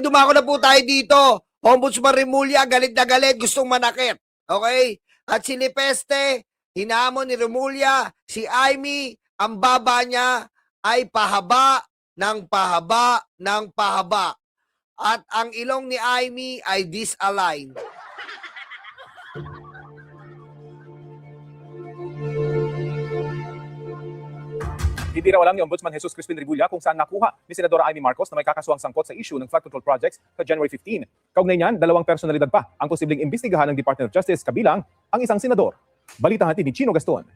Dumako na po tayo dito. Ombudsman Remulla, galit na galit, gustong manakit. Okay? At si Lepeste, hinamon ni Remulla, si Amy, ang baba niya ay pahaba ng pahaba ng pahaba. At ang ilong ni Amy ay disaligned. Hindi raw alam ni Ombudsman Jesus Crispin Remulla kung saan nakuha ni Senadora Amy Marcos na may kakasuhang sangkot sa issue ng flood control projects sa January 15. Kaugnay niyan, 2 personalidad pa ang posibleng imbestigahan ng Department of Justice kabilang ang isang senador. Balita hatid ni Chino Gaston.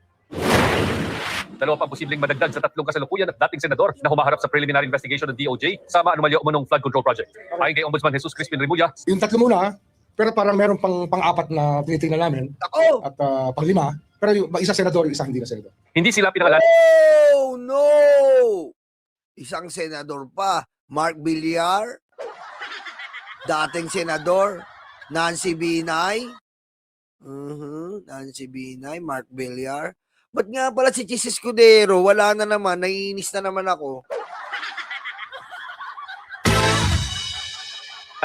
2 pang posibleng madagdag sa 3 kasalukuyan at dating senador na humaharap sa preliminary investigation ng DOJ sa anomalya umunong flood control project. Ayon kay Ombudsman Jesus Crispin Remulla, Yung 3 muna, pero parang meron pang-4 na tinitingnan namin Ako! at pang-5. Pero yung isa senador, yung isa hindi na senador. hindi sila pinangalan Oh, no! Isang senador pa. Mark Villar. Dating senador. Nancy Binay. Nancy Binay, Mark Villar. Ba't nga pala si Chis Escudero? Wala na naman. Naiinis na naman ako.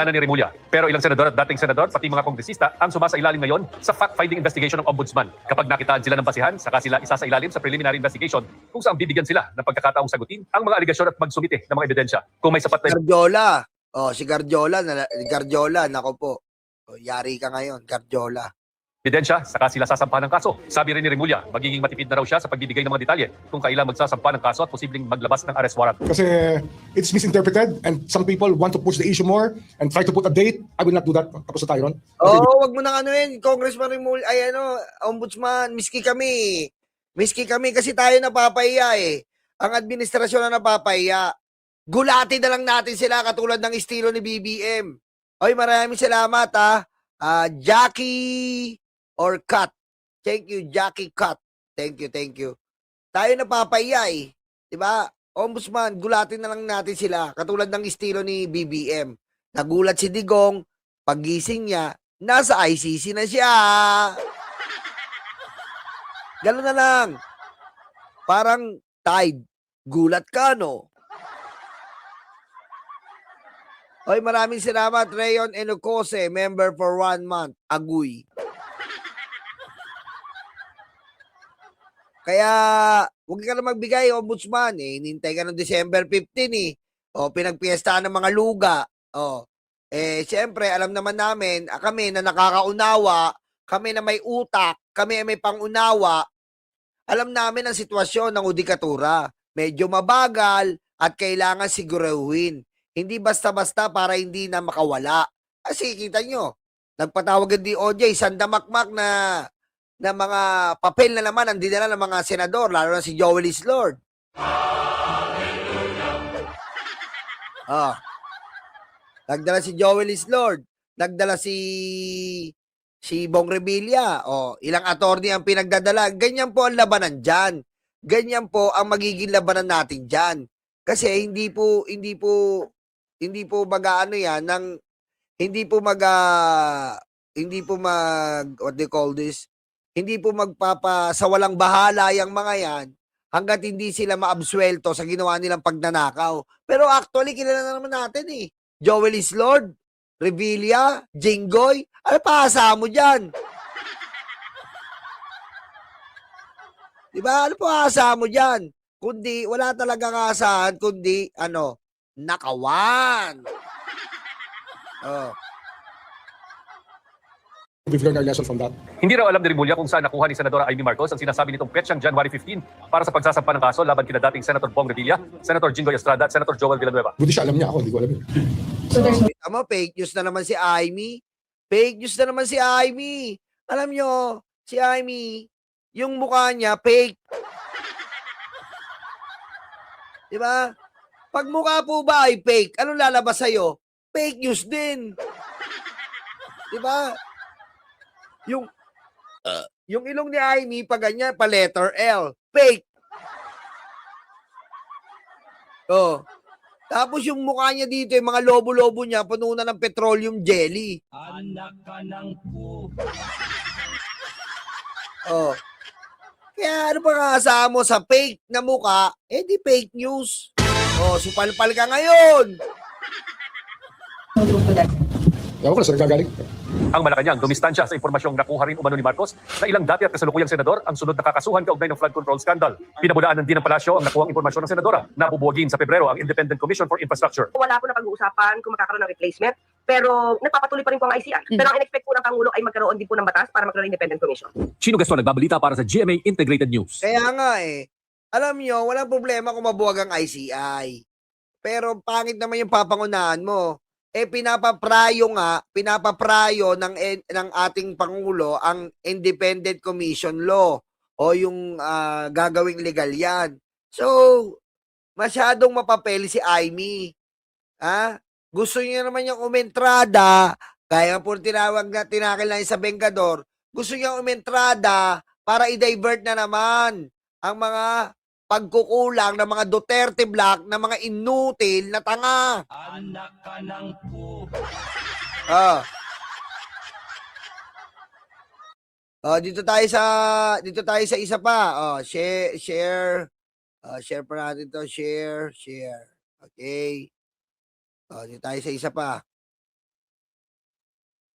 ni Remulla. Pero ilang senador at dating senador, pati mga kongresista, ang sumasailalim ngayon sa fact-finding investigation ng Ombudsman. Kapag nakitaan sila ng basihan, saka sila isasailalim sa preliminary investigation kung saan bibigyan sila ng pagkakataong sagutin ang mga aligasyon at magsumite ng mga ebidensya. Kung may sapat na Garjola. Oh, si Garjola, nako po. Oh, yari ka ngayon, Garjola. ebidensya, saka sila sasampa ng kaso. Sabi rin ni Remulla, magiging matipid na raw siya sa pagbibigay ng mga detalye kung kailan magsasampa ng kaso at posibleng maglabas ng arrest warrant. Kasi it's misinterpreted and some people want to push the issue more and try to put a date. I will not do that. Tapos na tayo ron. Oo, wag mo nang ano yun, Congressman Remulla, Ombudsman, miski kami. Miski kami kasi tayo napapahiya eh. Ang administrasyon na napapahiya. Gulati na lang natin sila katulad ng estilo ni BBM. Oy, maraming salamat ha. Jackie or Cut. Thank you, Jackie Cut. Thank you. Tayo napapahiya eh. Diba? Ombudsman, gulatin na lang natin sila katulad ng estilo ni BBM. Nagulat si Digong, paggising niya, nasa ICC na siya. Gano'n na lang. Parang Tide. Gulat ka, no? Hoy, maraming salamat, Rayon Enocose, member for 1 month. Aguy. Kaya, huwag ka na magbigay, Ombudsman. Hinintay ka ng December 15 eh. O, pinagpiestahan ng mga luga. O, siyempre, alam naman namin, kami na nakakaunawa, kami na may utak, kami ay may pangunawa, alam namin ang sitwasyon ng udikatura. Medyo mabagal at kailangan siguruhin. Hindi basta-basta para hindi na makawala. Kasi kita nyo, nagpatawag ang DOJ, sandamakmak na mga papel na naman ang dinala ng mga senador, lalo na si Joel Islord. Nagdala si Joel Islord, nagdala si Bong Revilla, ilang attorney ang pinagdadala. Ganyan po ang labanan dyan. Ganyan po ang magiging labanan natin dyan. Kasi hindi po mag-ano yan, what they call this, hindi po sa walang bahala yung mga yan hanggat hindi sila maabsuelto sa ginawa nilang pagnanakaw. Pero actually, kilala na naman natin eh. Joel Islord, Revilla, Jinggoy, ano paasa mo dyan? Diba? Ano paasa mo dyan? Kundi, wala talagang asahan, kundi, nakawan. We've learned our lesson from that. Hindi raw alam ni Remulla kung saan nakuha ni Senadora Amy Marcos ang sinasabi nitong petsang January 15 para sa pagsasampa ng kaso laban kina dating Senator Bong Revilla, Senator Jinggoy Estrada at Senator Joel Villanueva. Buti siya alam niya, ako hindi ko alam yun. Tama, fake news na naman si Amy. Fake news na naman si Amy. Alam nyo, si Amy, yung mukha niya, fake. Diba? Pag mukha po ba ay fake, anong lalabas sa'yo? Fake news din. Diba? Yung ilong ni Amy, pag ganyan, pa letter L. Fake. Tapos yung mukha niya dito, yung mga lobo-lobo niya, puno na ng petroleum jelly. Anak ka ng po. Kaya ano pa nga asahan mo sa fake na mukha, di fake news. Supalpal ka ngayon. Ewan ko na saan nagagaling. Ang Malacanang dumistansya sa impormasyong nakuha rin umano ni Marcos na ilang dati at kasalukuyang senador ang sunod na kakasuhan kaugnay ng flood control scandal. Pinabudaanan din ng palasyo ang nakuhang impormasyon ng senadora na bubuwagin sa Pebrero ang Independent Commission for Infrastructure. Wala po na pag-uusapan kung magkakaroon ng replacement, pero nagpapatuloy pa rin po ang ICI. Pero ang in-expect po ng Pangulo ay magkaroon din po ng batas para magkaroon ng Independent Commission. Chino Gaston nagbabalita para sa GMA Integrated News. Kaya nga alam nyo, walang problema kung mabuwag ang ICI. Pero pangit naman yung papangunahan mo. Pinapaprayo ng ating Pangulo ang Independent Commission Law o yung gagawing legal yan. So, masyadong mapapel si Amy. Gusto niya naman yung umentrada, kaya po tinakil na sa Bengador, gusto niya umentrada para i-divert na naman ang mga pagkukulang ng mga Duterte Black na mga inutil na tanga. Anak ka ng po. Dito tayo sa isa pa. Share pa natin to, share. Okay. Dito tayo sa isa pa.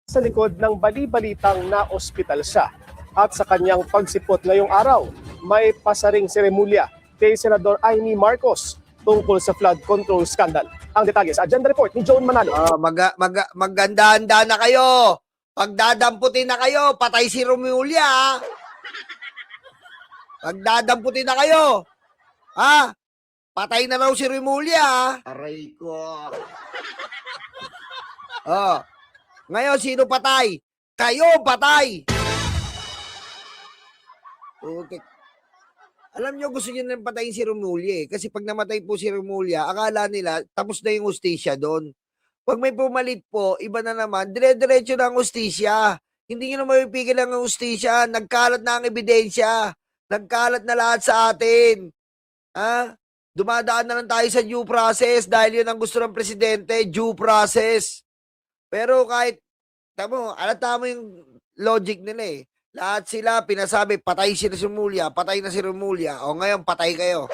Sa likod ng bali-balitang na-ospital siya at sa kanyang pagsipot ngayong araw, may pasaring seremulya kay Senador Amy Marcos tungkol sa flood control scandal. Ang detalye sa Agenda Report ni Joan Manalo. Maganda-handa na kayo. Pagdadamputin na kayo, patay si Romulia. Pagdadamputin na kayo. Patay na raw si Romulia. Aray ko. Ngayon, sino patay? Kayo patay. Okay. Alam nyo, gusto nyo nang patayin si Romulia kasi pag namatay po si Romulia, akala nila tapos na yung hustisya doon. Pag may pumalit po, iba na naman, dire-diretso na ang hustisya. Hindi nyo na mapipigil ang hustisya. Nagkalat na ang ebidensya. Nagkalat na lahat sa atin. Dumadaan na lang tayo sa due process dahil yun ang gusto ng presidente, due process. Pero kahit, alata mo yung logic nila Lahat sila pinasabi, patay si Romulia, patay na si Romulia. O ngayon, patay kayo.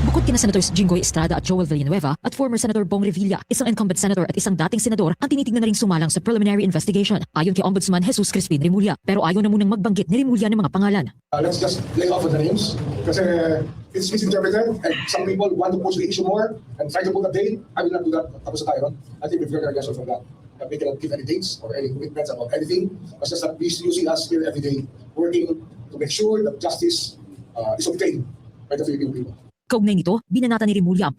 Bukod kina Senators Jinggoy Estrada at Joel Villanueva at former Senator Bong Revilla, isang incumbent senator at isang dating senador ang tinitignan na ring sumalang sa preliminary investigation ayon kay Ombudsman Jesus Crispin Remulla. Pero ayaw na munang magbanggit ni Remulla ng mga pangalan. Let's just lay off with the names kasi it's misinterpreted and some people want to push the issue more and try to put a date. I will not do that. Tapos na tayo ron. I think we've learned our lesson from that. That we cannot give any dates or any commitments about anything. It's just that we see us here every day working to make sure that justice is obtained by the Filipino people. Kaugnay nito, binanata ni Remulla ang